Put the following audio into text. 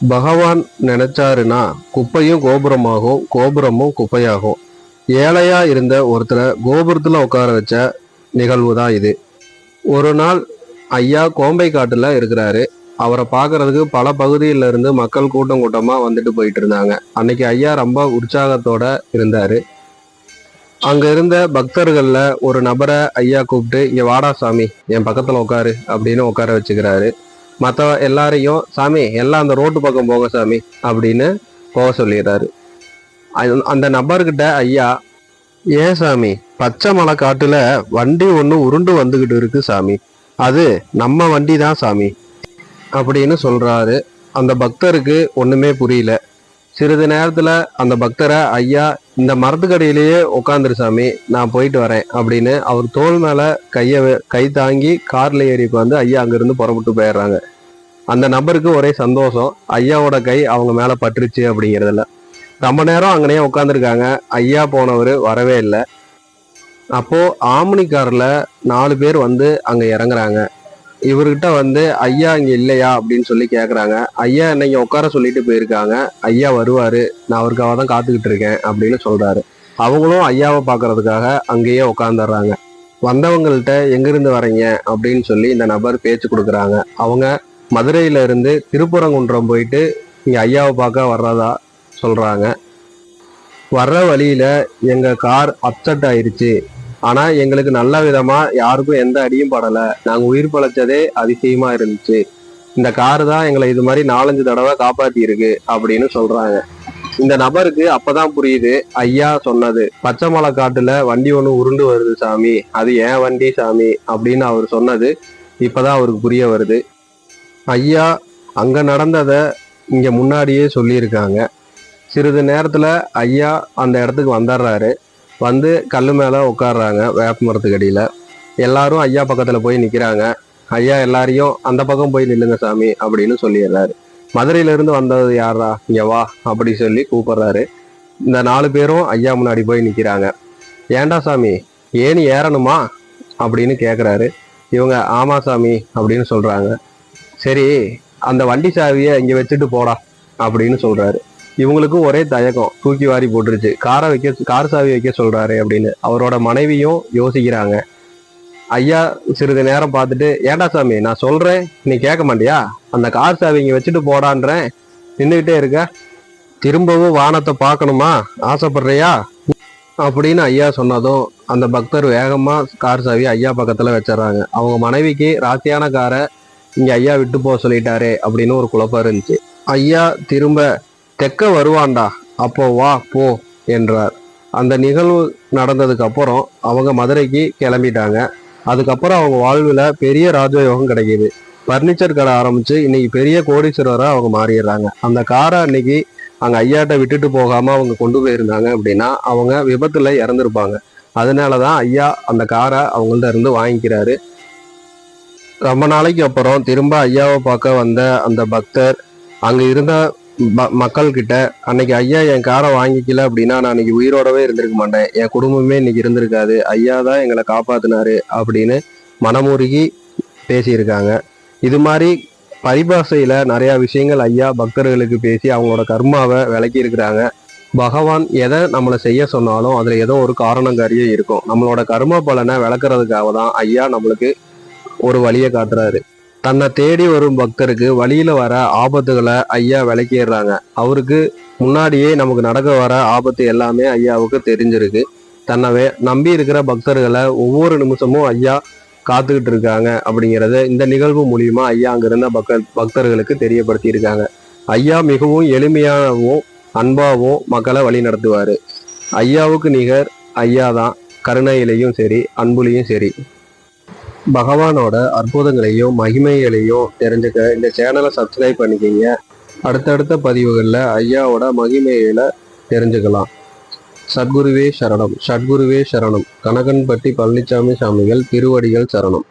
பகவான் நினைச்சாருன்னா குப்பையும் கோபுரமாகும், கோபுரமும் குப்பையாகும். ஏழையா இருந்த ஒருத்தரை கோபுரத்துல உட்கார வச்ச நிகழ்வு தான் இது. ஒரு நாள் ஐயா கோம்பை காட்டுல இருக்கிறாரு. அவரை பார்க்கறதுக்கு பல பகுதியில இருந்து மக்கள் கூட்டம் கூட்டமா வந்துட்டு போயிட்டு இருந்தாங்க. அன்னைக்கு ஐயா ரொம்ப உற்சாகத்தோட இருந்தாரு. அங்க இருந்த பக்தர்கள்ல ஒரு நபரை ஐயா கூப்பிட்டு, இங்க வாடா சாமி, என் பக்கத்துல உட்காரு அப்படின்னு உட்கார வச்சுக்கிறாரு. மற்ற எல்லாரையும், சாமி எல்லாம் அந்த ரோட்டு பக்கம் போக சாமி அப்படின்னு போக சொல்லிடுறாரு. அந்த நபர்கிட்ட ஐயா, ஏன் சாமி, பச்சை மலை காட்டுல வண்டி ஒண்ணு உருண்டு வந்துகிட்டு இருக்கு சாமி, அது நம்ம வண்டி தான் சாமி அப்படின்னு சொல்றாரு. அந்த பக்தருக்கு ஒண்ணுமே புரியல. சிறிது நேரத்துல அந்த பக்தரை, ஐயா இந்த மரத்துக்கடியிலேயே உட்காந்துரு சாமி, நான் போயிட்டு வரேன் அப்படின்னு அவர் தோள் மேல கை தாங்கி கார்ல ஏறி வந்து ஐயா அங்கிருந்து புறப்பட்டு போயிடுறாங்க. அந்த நபருக்கு ஒரே சந்தோஷம், ஐயாவோட கை அவங்க மேல பட்டுருச்சு அப்படிங்கிறதுல. ரொம்ப நேரம் அங்கனையே உட்காந்துருக்காங்க. ஐயா போனவர் வரவே இல்லை. அப்போ ஆம்னி கார்ல 4 பேர் வந்து அங்க இறங்குறாங்க. இவர்கிட்ட வந்து, ஐயா இங்க இல்லையா அப்படின்னு சொல்லி கேக்குறாங்க. ஐயா இன்னைக்கு உட்கார சொல்லிட்டு போயிருக்காங்க, ஐயா வருவாரு, நான் அவருக்காக தான் காத்துக்கிட்டு இருக்கேன் அப்படின்னு சொல்றாரு. அவங்களும் ஐயாவை பாக்குறதுக்காக அங்கேயே உட்காந்துடுறாங்க. வந்தவங்கள்ட்ட எங்கிருந்து வரீங்க அப்படின்னு சொல்லி இந்த நபர் பேச்சு கொடுக்குறாங்க. அவங்க மதுரையில இருந்து திருப்பரங்குன்றம் போயிட்டு இங்க ஐயாவை பார்க்க வர்றதா சொல்றாங்க. வர்ற வழியில எங்க கார் அப்செட் ஆயிருச்சு, ஆனா எங்களுக்கு நல்ல விதமா யாருக்கும் எந்த அடியும் படல, நாங்க உயிர் பழைச்சதே அதிசயமா இருந்துச்சு, இந்த காரு தான் எங்களை இது மாதிரி 4-5 தடவை காப்பாத்தி இருக்கு அப்படின்னு சொல்றாங்க. இந்த நபருக்கு அப்பதான் புரியுது, ஐயா சொன்னது பச்சை மலை காட்டுல வண்டி ஒண்ணு உருண்டு வருது சாமி, அது ஏன் வண்டி சாமி அப்படின்னு அவர் சொன்னது இப்பதான் அவருக்கு புரிய வருது. ஐயா அங்க நடந்தத இங்க முன்னாடியே சொல்லியிருக்காங்க. சிறிது நேரத்துல ஐயா அந்த இடத்துக்கு வந்துடுறாரு. வந்து கல்லு மேல உட்காடுறாங்க, வேப்ப மரத்துக்கு அடியில. எல்லாரும் ஐயா பக்கத்துல போய் நிக்கிறாங்க. ஐயா எல்லாரையும் அந்த பக்கம் போய் நில்லுங்க சாமி அப்படின்னு சொல்லிடுறாரு. மதுரையில இருந்து வந்தது யாரா, இங்க வா அப்படி சொல்லி கூப்பிடுறாரு. இந்த 4 பேரும் ஐயா முன்னாடி போய் நிக்கிறாங்க. ஏண்டா சாமி, ஏணி ஏறணுமா அப்படின்னு கேக்குறாரு. இவங்க ஆமா சாமி அப்படின்னு சொல்றாங்க. சரி, அந்த வண்டி சாவியை இங்க வச்சுட்டு போடா அப்படின்னு சொல்றாரு. இவங்களுக்கும் ஒரே தயக்கம், தூக்கி வாரி போட்டுருச்சு, கார் சாவி வைக்க சொல்றாரு அப்படின்னு. அவரோட மனைவியும் யோசிக்கிறாங்க. ஐயா சிறிது நேரம் பார்த்துட்டு, ஏண்டா சாமி நான் சொல்றேன் நீ கேட்க மாட்டியா, அந்த கார் சாவி இங்க வச்சுட்டு போடான்றேன், நின்றுகிட்டே இருக்க, திரும்பவும் வானத்தை பார்க்கணுமா ஆசைப்படுறியா அப்படின்னு ஐயா சொன்னதும் அந்த பக்தர் வேகமா கார் சாவி ஐயா பக்கத்துல வச்சிடறாங்க. அவங்க மனைவிக்கு ராசியான காரை இங்க ஐயா விட்டு போக சொல்லிட்டாரே அப்படின்னு ஒரு குழப்பம் இருந்துச்சு. ஐயா திரும்ப, தெக்க வருவான்டா, அப்போ வா போ என்றார். அந்த நிகழ்வு நடந்ததுக்கு அப்புறம் அவங்க மதுரைக்கு கிளம்பிட்டாங்க. அதுக்கப்புறம் அவங்க வாழ்வுல பெரிய ராஜயோகம் கிடைக்கிது. பர்னிச்சர் கடை ஆரம்பிச்சு இன்னைக்கு பெரிய கோடீஸ்வரரா அவங்க மாறிடுறாங்க. அந்த காரை அன்னைக்கு அங்க ஐயாட்ட விட்டுட்டு போகாம அவங்க கொண்டு போயிருந்தாங்க அப்படின்னா அவங்க விபத்துல இறந்துருப்பாங்க. அதனாலதான் ஐயா அந்த காரை அவங்கள்ட்ட இருந்து வாங்கிக்கிறாரு. ரொம்ப நாளைக்கு அப்புறம் திரும்ப ஐயாவை பார்க்க வந்த அந்த பக்தர் அங்க இருந்த மக்கள் கிட்ட, அன்னைக்கு ஐயா என் காரை வாங்கிக்கல அப்படின்னா நான் அன்னைக்கு உயிரோடவே இருந்திருக்க மாட்டேன், என் குடும்பமே இன்னைக்கு இருந்திருக்காது, ஐயா தான் எங்களை காப்பாத்தினாரு அப்படின்னு மனமுருகி பேசியிருக்காங்க. இது மாதிரி பரிபாஷையில நிறைய விஷயங்கள் ஐயா பக்தர்களுக்கு பேசி அவங்களோட கர்மாவை விளக்கி இருக்கிறாங்க. பகவான் எதை நம்மளை செய்ய சொன்னாலும் அதுல ஏதோ ஒரு காரணங்காரியே இருக்கும். நம்மளோட கர்ம பலனை விளக்குறதுக்காக தான் ஐயா நம்மளுக்கு ஒரு வழியை காட்டுறாரு. தன்னை தேடி வரும் பக்தருக்கு வழியில வர ஆபத்துகளை ஐயா விளக்கிடுறாங்க. அவருக்கு முன்னாடியே நமக்கு நடக்க வர ஆபத்து எல்லாமே ஐயாவுக்கு தெரிஞ்சிருக்கு. தன்னை நம்பி இருக்கிற பக்தர்களை ஒவ்வொரு நிமிஷமும் ஐயா காத்துக்கிட்டு இருக்காங்க அப்படிங்கிறத இந்த நிகழ்வு மூலியமா ஐயா அங்க இருந்த பக்தர்களுக்கு தெரியப்படுத்தி இருக்காங்க. ஐயா மிகவும் எளிமையாகவும் அன்பாகவும் மக்களை வழி நடத்துவாரு. ஐயாவுக்கு நிகர் ஐயா தான், கருணையிலையும் சரி அன்புலையும் சரி. பகவானோட அற்புதங்களையும் மகிமைகளையும் தெரிஞ்சுக்க இந்த சேனலை சப்ஸ்கிரைப் பண்ணிக்கிங்க. அடுத்தடுத்த பதிவுகளில் ஐயாவோட மகிமைகளை தெரிஞ்சுக்கலாம். சத்குருவே சரணம், சத்குருவே சரணம். கனகன்பட்டி பழனிசாமி சாமிகள் திருவடிகள் சரணம்.